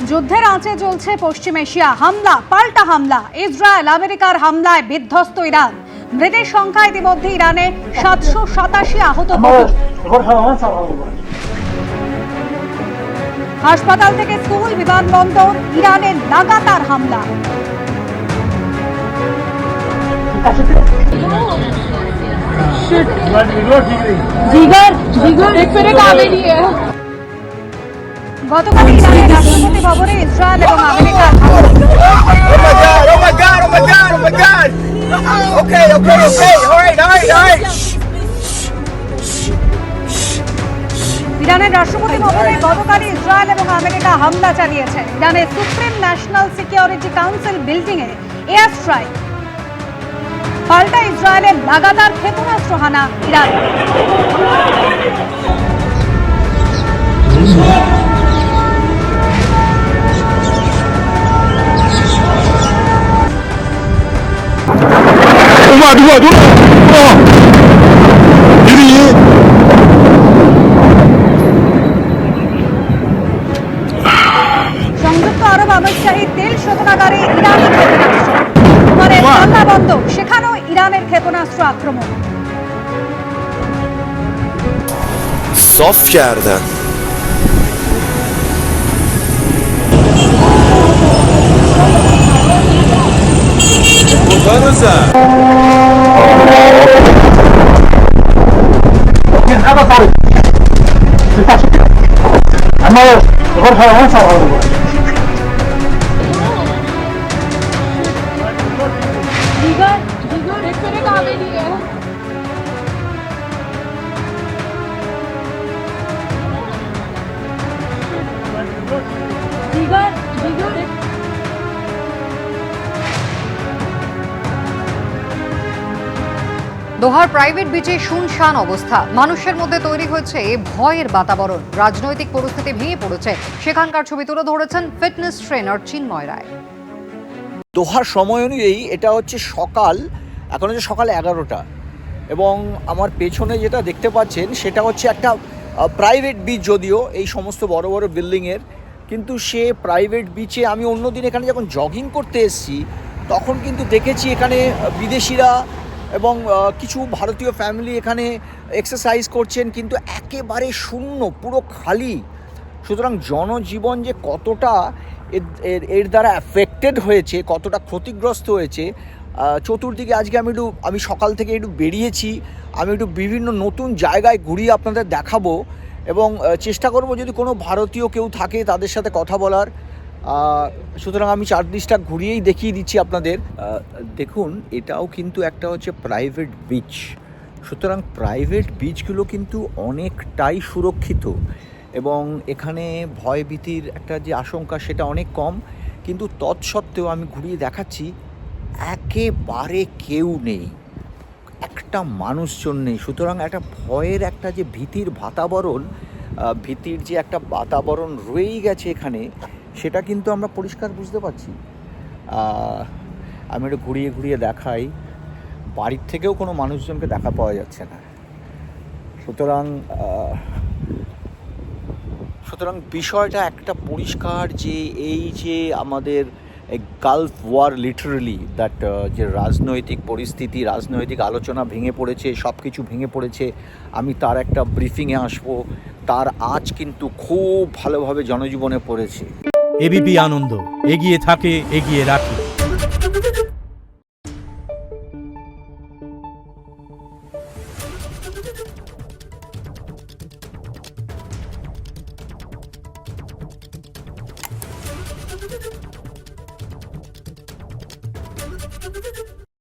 যুদ্ধের আঁচে চলছে পশ্চিম এশিয়া। হামলা পাল্টা হামলা, ইসরায়েল আমেরিকার হামলায় বিধ্বস্ত ইরান। মৃতের সংখ্যা ইতিমধ্যে ইরানে 787, আহত বহু। হাসপাতাল থেকে স্কুল, বিমানবন্দর, ইরানের লাগাতার হামলা। গতকাল ইরানের রাষ্ট্রপতি ভবনে ইসরায়েল এবং আমেরিকার ইরানের রাষ্ট্রপতি ভবনে গতকাল ইসরায়েল এবং আমেরিকা হামলা চালিয়েছে। ইরানের supreme national security council building এ এয়ার স্ট্রাইক। পাল্টা ইসরায়েলের লাগাতার ক্ষেপণাস্ত্র হানা ইরান। সংযুক্ত আরব আমিরশাহী তেল শোধনাগারে ইরানি ক্ষেপণাস্ত্র। ওমানের পাল্টা বন্ধ, সেখানেও ইরানের ক্ষেপণাস্ত্র আক্রমণ। صاف کردن দোহার প্রাইভেট বিচে শুনশান অবস্থা। মানুষের মধ্যে তৈরি হয়েছে ভয়ের বাতাবরণ। রাজনৈতিক পরিস্থিতি ভেঙে পড়েছে। সেখানকার ছবি তুলে ধরেছেন ফিটনেস ট্রেনার চিন্ময় রায়। দোহার সময় অনুযায়ী এটা হচ্ছে সকাল, এখন হচ্ছে সকাল 11টা, এবং আমার পেছনে যেটা দেখতে পাচ্ছেন সেটা হচ্ছে একটা প্রাইভেট বিচ। যদিও এই সমস্ত বড় বড় বিল্ডিংয়ের, কিন্তু সে প্রাইভেট বিচে আমি অন্যদিন এখানে যখন জগিং করতে এসেছি তখন কিন্তু দেখেছি এখানে বিদেশিরা এবং কিছু ভারতীয় ফ্যামিলি এখানে এক্সারসাইজ করছেন, কিন্তু একেবারে শূন্য, পুরো খালি। সুতরাং জনজীবন যে কতটা এর দ্বারা অ্যাফেক্টেড হয়েছে, কতটা ক্ষতিগ্রস্ত হয়েছে। চতুর্দিকে আজকে আমি সকাল থেকে একটু বেরিয়েছি, আমি একটু বিভিন্ন নতুন জায়গায় ঘুরিয়ে আপনাদের দেখাবো এবং চেষ্টা করব যদি কোনো ভারতীয় কেউ থাকে তাদের সাথে কথা বলার। সুতরাং আমি চারদিকটা ঘুরিয়েই দেখিয়ে দিচ্ছি আপনাদের। দেখুন, এটাও কিন্তু একটা হচ্ছে প্রাইভেট বিচ। সুতরাং প্রাইভেট বিচগুলো কিন্তু অনেকটাই সুরক্ষিত এবং এখানে ভয়ভীতির একটা যে আশঙ্কা সেটা অনেক কম, কিন্তু তৎসত্ত্বেও আমি ঘুরিয়ে দেখাচ্ছি একেবারে কেউ নেই, একটা মানুষজন নেই। সুতরাং একটা ভয়ের একটা যে ভীতির যে একটা বাতাবরণ রয়েই গেছে এখানে, সেটা কিন্তু আমরা পরিষ্কার বুঝতে পারছি। আমি একটু ঘুরিয়ে ঘুরিয়ে দেখাই, বাড়ির থেকেও কোনো মানুষজনকে দেখা পাওয়া যাচ্ছে না। সুতরাং বিষয়টা একটা পরিষ্কার যে এই যে আমাদের গালফ ওয়ার, লিটারালি দ্যাট, যে রাজনৈতিক পরিস্থিতি, রাজনৈতিক আলোচনা ভেঙে পড়েছে, সব কিছু ভেঙে পড়েছে। আমি তার একটা ব্রিফিংয়ে আসবো। তার আজ কিন্তু খুব ভালোভাবে জনজীবনে পড়েছে। এবিপি আনন্দ, এগিয়ে থাকে, এগিয়ে রাখে।